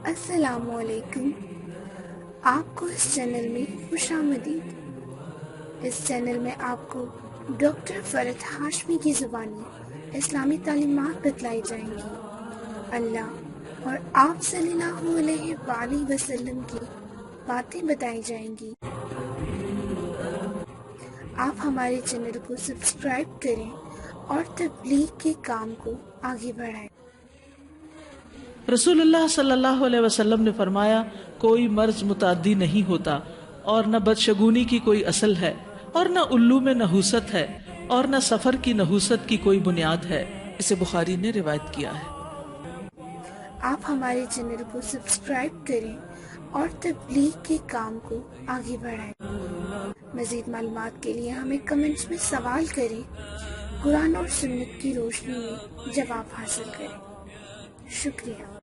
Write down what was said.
السلام علیکم، آپ کو اس چینل میں خوش آمدید۔ اس چینل میں آپ کو ڈاکٹر فرحت ہاشمی کی زبانی اسلامی تعلیمات بتلائی جائیں گی۔ اللہ اور آپ صلی اللہ علیہ وآلہ وسلم کی باتیں بتائی جائیں گی۔ آپ ہمارے چینل کو سبسکرائب کریں اور تبلیغ کے کام کو آگے بڑھائیں۔ رسول اللہ صلی اللہ علیہ وسلم نے فرمایا، کوئی مرض متعدی نہیں ہوتا، اور نہ بدشگونی کی کوئی اصل ہے، اور نہ الو میں نحوست ہے، اور نہ سفر کی نحوست کی کوئی بنیاد ہے۔ اسے بخاری نے روایت کیا ہے۔ آپ ہمارے چینل کو سبسکرائب کریں اور تبلیغ کے کام کو آگے بڑھائیں۔ مزید معلومات کے لیے ہمیں کمنٹس میں سوال کریں، قرآن اور سنت کی روشنی میں جواب حاصل کریں۔ شکریہ۔